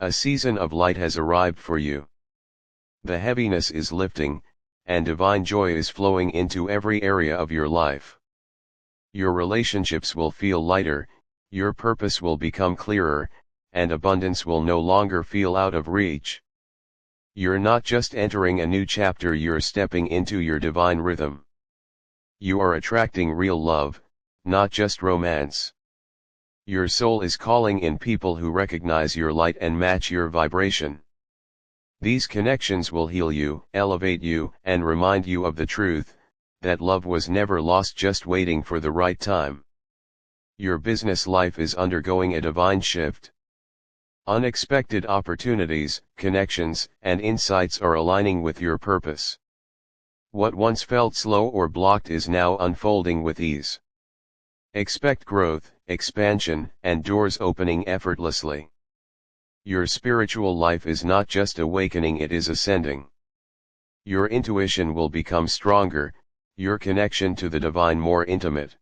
A season of light has arrived for you. The heaviness is lifting, and divine joy is flowing into every area of your life. Your relationships will feel lighter, your purpose will become clearer, and abundance will no longer feel out of reach. You're not just entering a new chapter, you're stepping into your divine rhythm. You are attracting real love, not just romance. Your soul is calling in people who recognize your light and match your vibration. These connections will heal you, elevate you, and remind you of the truth, that love was never lost, just waiting for the right time. Your business life is undergoing a divine shift. Unexpected opportunities, connections, and insights are aligning with your purpose. What once felt slow or blocked is now unfolding with ease. Expect growth, expansion, and doors opening effortlessly. Your spiritual life is not just awakening, it is ascending. Your intuition will become stronger, your connection to the divine more intimate.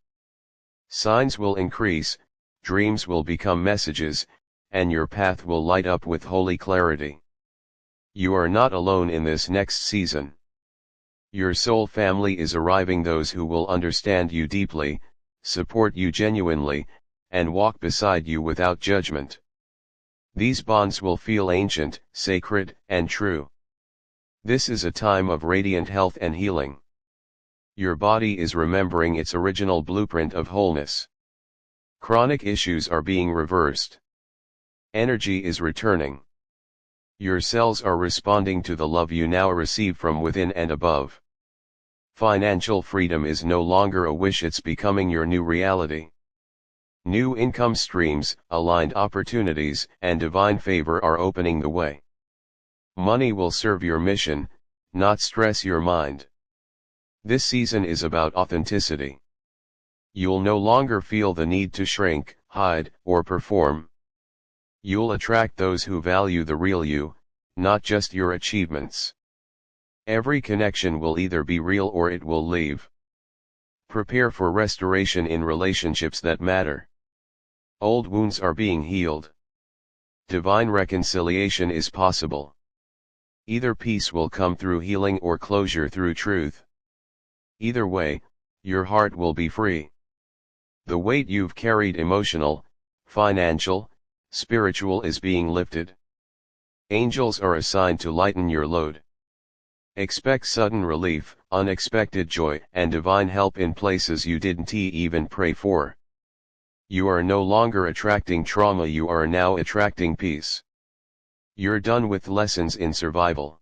Signs will increase, dreams will become messages, and your path will light up with holy clarity. You are not alone in this next season. Your soul family is arriving, those who will understand you deeply, support you genuinely, and walk beside you without judgment. These bonds will feel ancient, sacred, and true. This is a time of radiant health and healing. Your body is remembering its original blueprint of wholeness. Chronic issues are being reversed. Energy is returning. Your cells are responding to the love you now receive from within and above. Financial freedom is no longer a wish, it's becoming your new reality. New income streams, aligned opportunities, and divine favor are opening the way. Money will serve your mission, not stress your mind. This season is about authenticity. You'll no longer feel the need to shrink, hide, or perform. You'll attract those who value the real you, not just your achievements. Every connection will either be real or it will leave. Prepare for restoration in relationships that matter. Old wounds are being healed. Divine reconciliation is possible. Either peace will come through healing or closure through truth. Either way, your heart will be free. The weight you've carried, emotional, financial, spiritual, is being lifted. Angels are assigned to lighten your load. Expect sudden relief, unexpected joy, and divine help in places you didn't even pray for. You are no longer attracting trauma, you are now attracting peace. You're done with lessons in survival.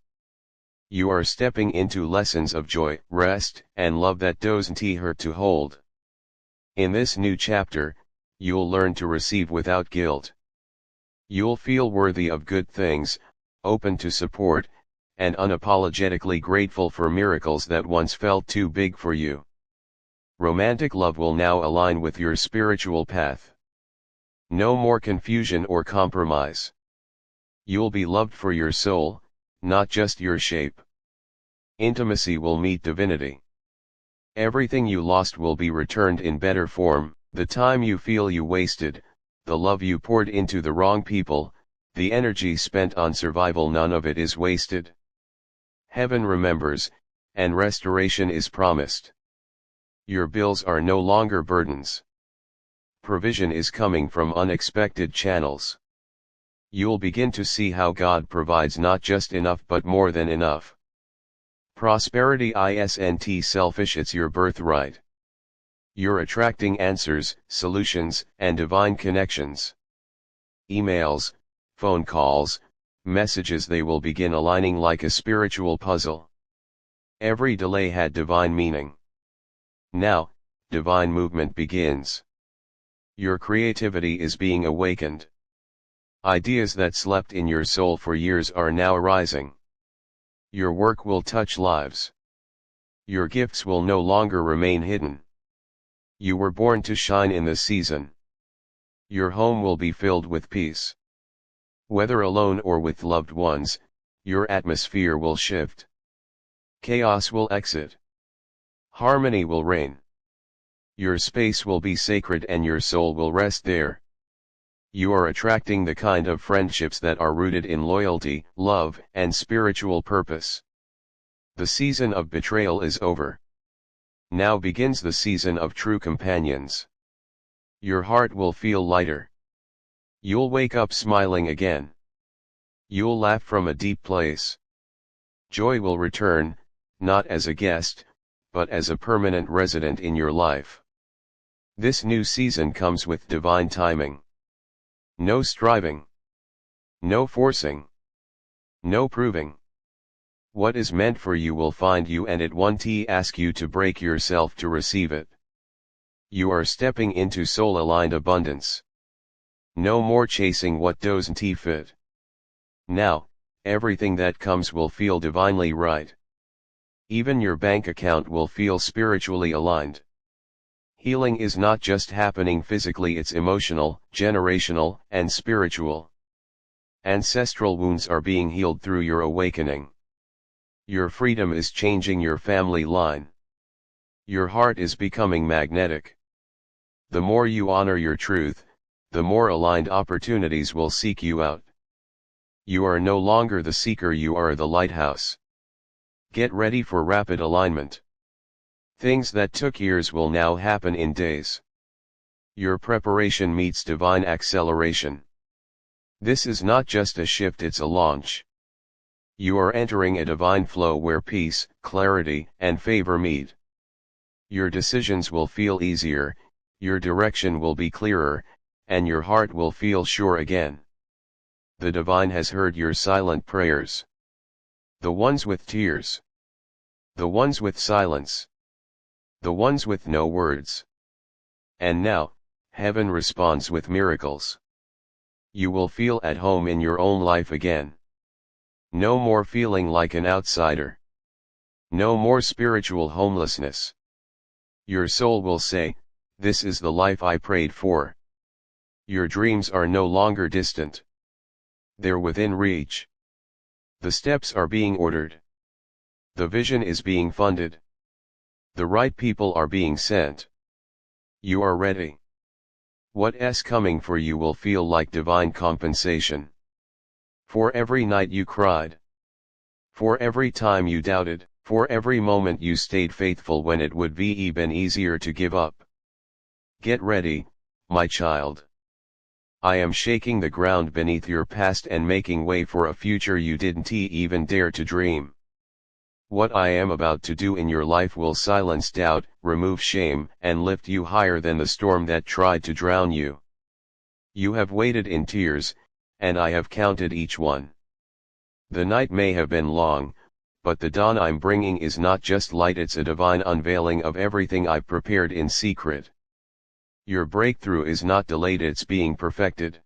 You are stepping into lessons of joy, rest, and love that doesn't hurt to hold. In this new chapter, you'll learn to receive without guilt. You'll feel worthy of good things, open to support, and unapologetically grateful for miracles that once felt too big for you. Romantic love will now align with your spiritual path. No more confusion or compromise. You'll be loved for your soul, not just your shape. Intimacy will meet divinity. Everything you lost will be returned in better form. The time you feel you wasted, the love you poured into the wrong people, the energy spent on survival, none of it is wasted. Heaven remembers, and restoration is promised. Your bills are no longer burdens. Provision is coming from unexpected channels. You'll begin to see how God provides not just enough but more than enough. Prosperity isn't selfish, it's your birthright. You're attracting answers, solutions, and divine connections. Emails, phone calls, messages, they will begin aligning like a spiritual puzzle. Every delay had divine meaning. Now, divine movement begins. Your creativity is being awakened. Ideas that slept in your soul for years are now arising. Your work will touch lives. Your gifts will no longer remain hidden. You were born to shine in this season. Your home will be filled with peace. Whether alone or with loved ones, your atmosphere will shift. Chaos will exit. Harmony will reign. Your space will be sacred and your soul will rest there. You are attracting the kind of friendships that are rooted in loyalty, love, and spiritual purpose. The season of betrayal is over. Now begins the season of true companions. Your heart will feel lighter. You'll wake up smiling again. You'll laugh from a deep place. Joy will return, not as a guest, but as a permanent resident in your life. This new season comes with divine timing. No striving. No forcing. No proving. What is meant for you will find you, and it won't ask you to break yourself to receive it. You are stepping into soul-aligned abundance. No more chasing what doesn't fit. Now, everything that comes will feel divinely right. Even your bank account will feel spiritually aligned. Healing is not just happening physically, it's emotional, generational, and spiritual. Ancestral wounds are being healed through your awakening. Your freedom is changing your family line. Your heart is becoming magnetic. The more you honor your truth, the more aligned opportunities will seek you out. You are no longer the seeker, you are the lighthouse. Get ready for rapid alignment. Things that took years will now happen in days. Your preparation meets divine acceleration. This is not just a shift, it's a launch. You are entering a divine flow where peace, clarity, and favor meet. Your decisions will feel easier, your direction will be clearer, and your heart will feel sure again. The divine has heard your silent prayers. The ones with tears. The ones with silence. The ones with no words. And now, heaven responds with miracles. You will feel at home in your own life again. No more feeling like an outsider. No more spiritual homelessness. Your soul will say, "This is the life I prayed for." Your dreams are no longer distant. They're within reach. The steps are being ordered. The vision is being funded. The right people are being sent. You are ready. What's coming for you will feel like divine compensation. For every night you cried. For every time you doubted. For every moment you stayed faithful when it would be even easier to give up. Get ready, my child. I am shaking the ground beneath your past and making way for a future you didn't even dare to dream. What I am about to do in your life will silence doubt, remove shame, and lift you higher than the storm that tried to drown you. You have waited in tears, and I have counted each one. The night may have been long, but the dawn I'm bringing is not just light, it's a divine unveiling of everything I've prepared in secret. Your breakthrough is not delayed, it's being perfected.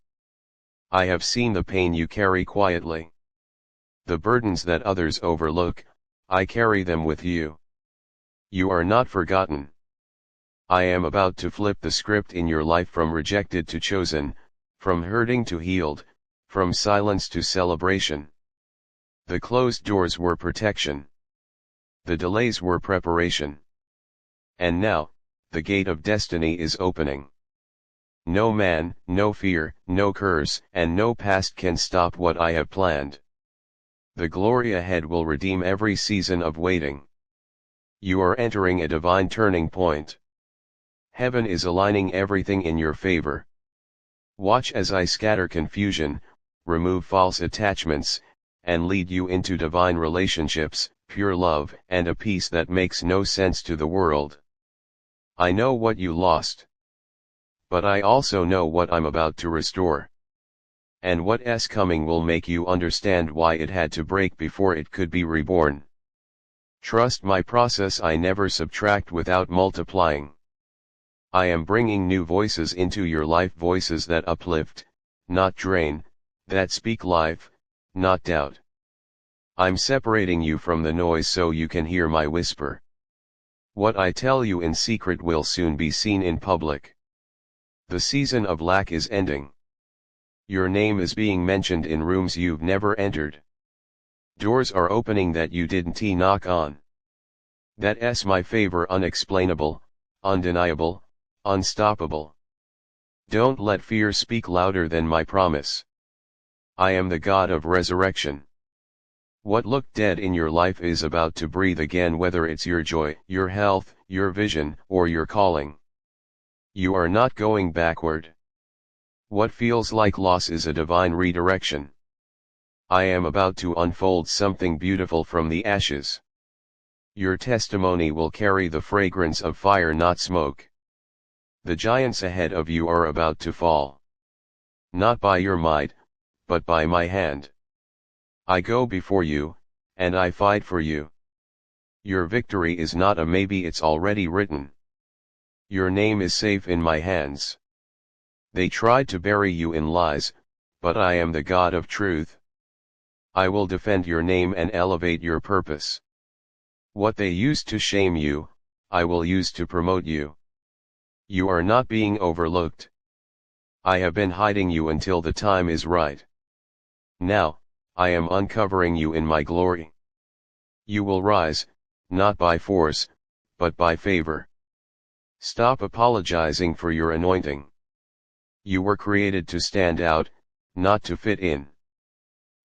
I have seen the pain you carry quietly. The burdens that others overlook, I carry them with you. You are not forgotten. I am about to flip the script in your life, from rejected to chosen, from hurting to healed, from silence to celebration. The closed doors were protection. The delays were preparation. And now, the gate of destiny is opening. No man, no fear, no curse, and no past can stop what I have planned. The glory ahead will redeem every season of waiting. You are entering a divine turning point. Heaven is aligning everything in your favor. Watch as I scatter confusion, remove false attachments, and lead you into divine relationships, pure love, and a peace that makes no sense to the world. I know what you lost. But I also know what I'm about to restore. And what's coming will make you understand why it had to break before it could be reborn. Trust my process, I never subtract without multiplying. I am bringing new voices into your life, voices that uplift, not drain, that speak life, not doubt. I'm separating you from the noise so you can hear my whisper. What I tell you in secret will soon be seen in public. The season of lack is ending. Your name is being mentioned in rooms you've never entered. Doors are opening that you didn't knock on. That's my favor, unexplainable, undeniable, unstoppable. Don't let fear speak louder than my promise. I am the God of resurrection. What looked dead in your life is about to breathe again, whether it's your joy, your health, your vision, or your calling. You are not going backward. What feels like loss is a divine redirection. I am about to unfold something beautiful from the ashes. Your testimony will carry the fragrance of fire, not smoke. The giants ahead of you are about to fall. Not by your might, but by my hand. I go before you, and I fight for you. Your victory is not a maybe, it's already written. Your name is safe in my hands. They tried to bury you in lies, but I am the God of truth. I will defend your name and elevate your purpose. What they used to shame you, I will use to promote you. You are not being overlooked. I have been hiding you until the time is right. Now, I am uncovering you in my glory. You will rise, not by force, but by favor. Stop apologizing for your anointing. You were created to stand out, not to fit in.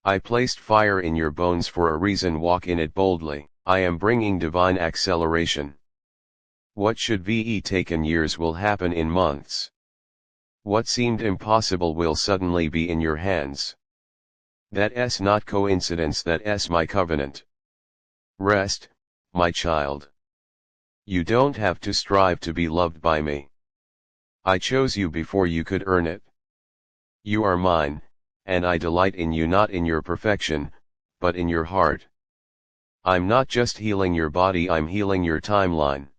I placed fire in your bones for a reason, walk in it boldly. I am bringing divine acceleration. What should be taken years will happen in months. What seemed impossible will suddenly be in your hands. That's not coincidence, that's my covenant. Rest, my child. You don't have to strive to be loved by me. I chose you before you could earn it. You are mine, and I delight in you, not in your perfection, but in your heart. I'm not just healing your body, I'm healing your timeline.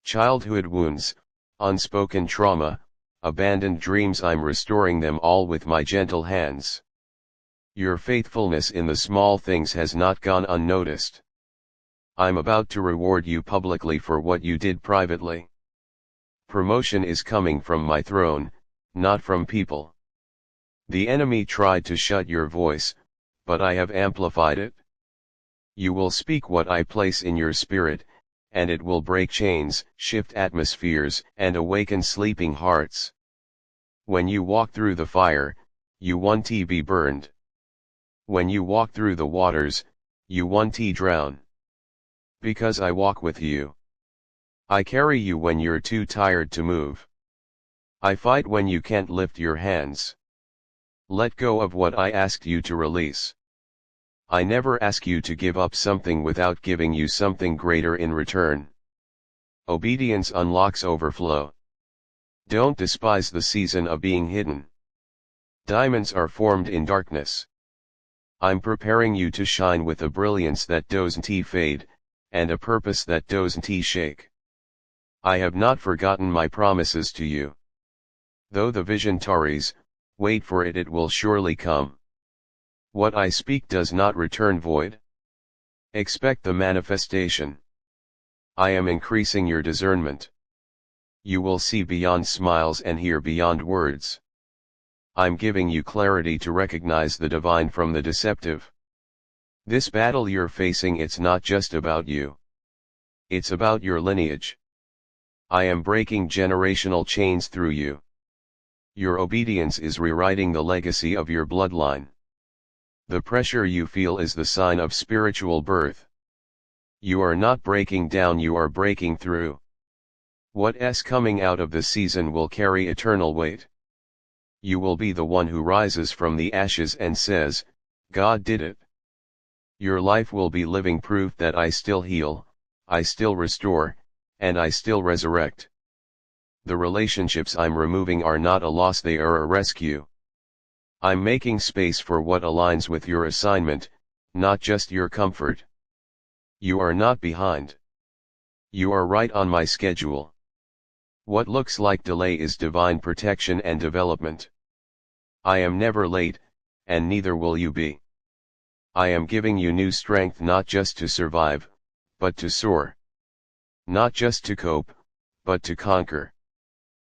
Childhood wounds, unspoken trauma, abandoned dreams, I'm restoring them all with my gentle hands. Your faithfulness in the small things has not gone unnoticed. I'm about to reward you publicly for what you did privately. Promotion is coming from my throne, not from people. The enemy tried to shut your voice, but I have amplified it. You will speak what I place in your spirit, and it will break chains, shift atmospheres, and awaken sleeping hearts. When you walk through the fire, you won't be burned. When you walk through the waters, you won't drown. Because I walk with you. I carry you when you're too tired to move. I fight when you can't lift your hands. Let go of what I asked you to release. I never ask you to give up something without giving you something greater in return. Obedience unlocks overflow. Don't despise the season of being hidden. Diamonds are formed in darkness. I'm preparing you to shine with a brilliance that doesn't fade, and a purpose that doesn't shake. I have not forgotten my promises to you. Though the vision tarries, wait for it, it will surely come. What I speak does not return void. Expect the manifestation. I am increasing your discernment. You will see beyond smiles and hear beyond words. I'm giving you clarity to recognize the divine from the deceptive. This battle you're facing, it's not just about you. It's about your lineage. I am breaking generational chains through you. Your obedience is rewriting the legacy of your bloodline. The pressure you feel is the sign of spiritual birth. You are not breaking down, you are breaking through. What's coming out of the season will carry eternal weight. You will be the one who rises from the ashes and says, God did it. Your life will be living proof that I still heal, I still restore, and I still resurrect. The relationships I'm removing are not a loss, they are a rescue. I'm making space for what aligns with your assignment, not just your comfort. You are not behind. You are right on my schedule. What looks like delay is divine protection and development. I am never late, and neither will you be. I am giving you new strength, not just to survive, but to soar. Not just to cope, but to conquer.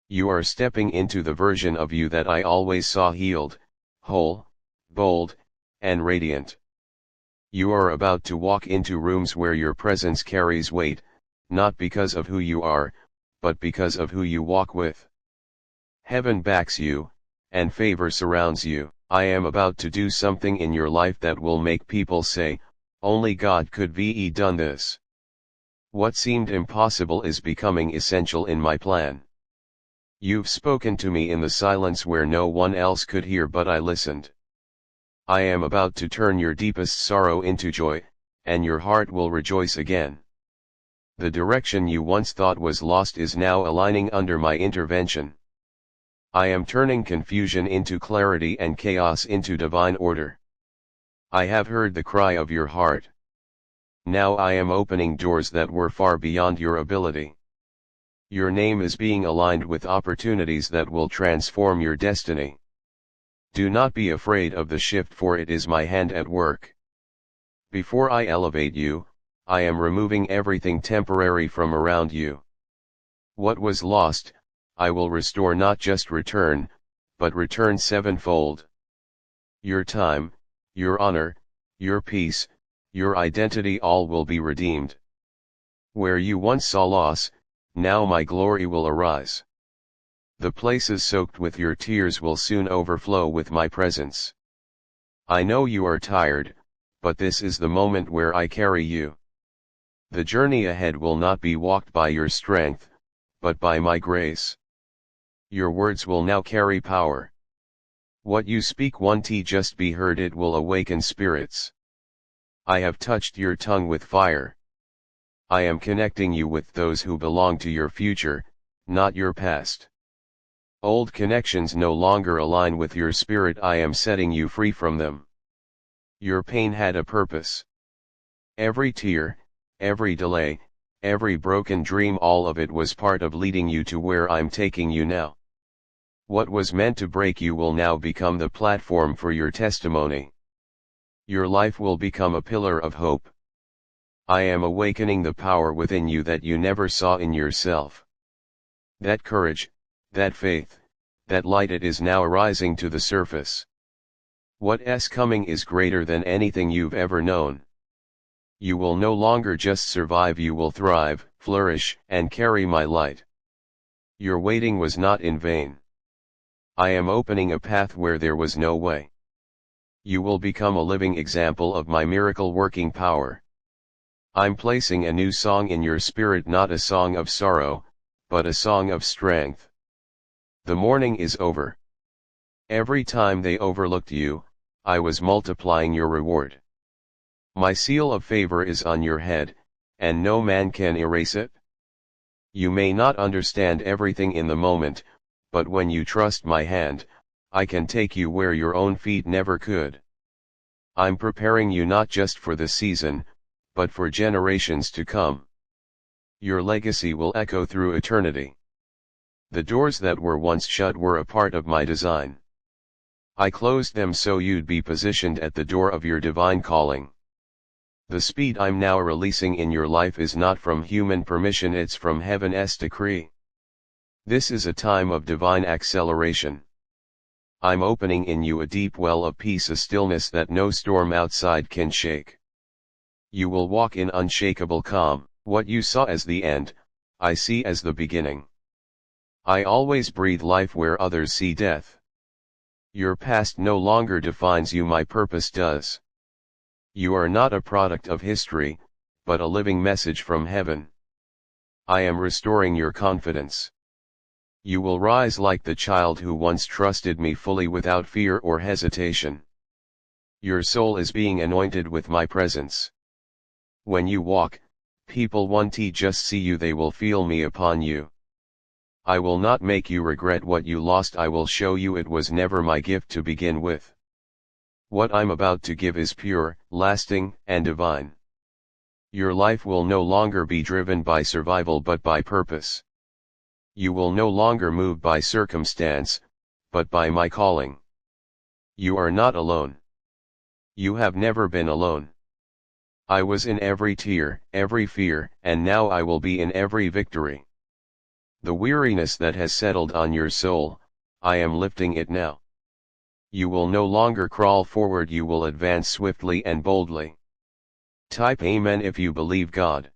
You are stepping into the version of you that I always saw, healed, whole, bold, and radiant. You are about to walk into rooms where your presence carries weight, not because of who you are, but because of who you walk with. Heaven backs you, and favor surrounds you. I am about to do something in your life that will make people say, only God could have done this. What seemed impossible is becoming essential in my plan. You've spoken to me in the silence where no one else could hear, but I listened. I am about to turn your deepest sorrow into joy, and your heart will rejoice again. The direction you once thought was lost is now aligning under my intervention. I am turning confusion into clarity and chaos into divine order. I have heard the cry of your heart. Now I am opening doors that were far beyond your ability. Your name is being aligned with opportunities that will transform your destiny. Do not be afraid of the shift, for it is my hand at work. Before I elevate you, I am removing everything temporary from around you. What was lost, I will restore, not just return, but return sevenfold. Your time, your honor, your peace, your identity, all will be redeemed. Where you once saw loss, now my glory will arise. The places soaked with your tears will soon overflow with my presence. I know you are tired, but this is the moment where I carry you. The journey ahead will not be walked by your strength, but by my grace. Your words will now carry power. What you speak won't just be heard, it will awaken spirits. I have touched your tongue with fire. I am connecting you with those who belong to your future, not your past. Old connections no longer align with your spirit. I am setting you free from them. Your pain had a purpose. Every tear, every delay, every broken dream, all of it was part of leading you to where I'm taking you now. What was meant to break you will now become the platform for your testimony. Your life will become a pillar of hope. I am awakening the power within you that you never saw in yourself. That courage, that faith, that light, it is now rising to the surface. What's coming is greater than anything you've ever known. You will no longer just survive, you will thrive, flourish, and carry my light. Your waiting was not in vain. I am opening a path where there was no way. You will become a living example of my miracle-working power. I'm placing a new song in your spirit, not a song of sorrow, but a song of strength. The mourning is over. Every time they overlooked you, I was multiplying your reward. My seal of favor is on your head, and no man can erase it. You may not understand everything in the moment, but when you trust my hand, I can take you where your own feet never could. I'm preparing you not just for the season, but for generations to come. Your legacy will echo through eternity. The doors that were once shut were a part of my design. I closed them so you'd be positioned at the door of your divine calling. The speed I'm now releasing in your life is not from human permission, it's from heaven's decree. This is a time of divine acceleration. I'm opening in you a deep well of peace, a stillness that no storm outside can shake. You will walk in unshakable calm. What you saw as the end, I see as the beginning. I always breathe life where others see death. Your past no longer defines you, my purpose does. You are not a product of history, but a living message from heaven. I am restoring your confidence. You will rise like the child who once trusted me fully without fear or hesitation. Your soul is being anointed with my presence. When you walk, people won't just see you, they will feel me upon you. I will not make you regret what you lost, I will show you it was never my gift to begin with. What I'm about to give is pure, lasting, and divine. Your life will no longer be driven by survival but by purpose. You will no longer move by circumstance, but by my calling. You are not alone. You have never been alone. I was in every tear, every fear, and now I will be in every victory. The weariness that has settled on your soul, I am lifting it now. You will no longer crawl forward, you will advance swiftly and boldly. Type Amen if you believe God.